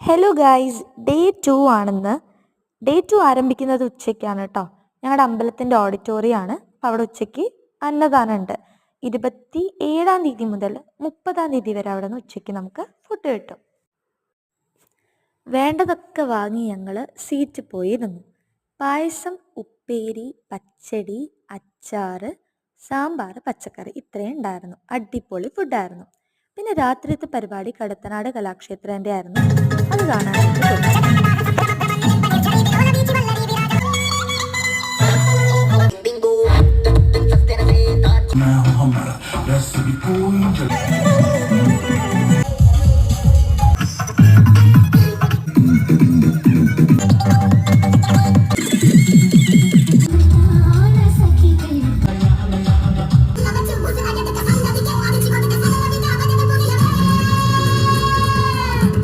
Hello guys, day 2 ആണെന്ന്. Day 2 ആരംഭിക്കുന്നത് ഉച്ചയ്ക്കാണ് കേട്ടോ. ഞങ്ങളുടെ അമ്പലത്തിൻ്റെ ഓഡിറ്റോറിയമാണ്. അപ്പോൾ അവിടെ ഉച്ചയ്ക്ക് അന്നദാനം ഉണ്ട്. 27-ാം തീയതി മുതൽ 30-ാം തീയതി വരെ അവിടെ നിന്ന് ഉച്ചയ്ക്ക് നമുക്ക് ഫുഡ് കിട്ടും. വേണ്ടതൊക്കെ വാങ്ങി ഞങ്ങൾ സീറ്റ് പോയി ഇരുന്നു. പായസം, ഉപ്പേരി, പച്ചടി, അച്ചാറ്, സാമ്പാർ, പച്ചക്കറി ഇത്രയും ഉണ്ടായിരുന്നു. അടിപൊളി ഫുഡായിരുന്നു. പിന്നെ രാത്രിയത്തെ പരിപാടി കടത്തനാട് കലാക്ഷേത്രൻ്റെ ആയിരുന്നു. അത് കാണാനായിട്ട് പോയി.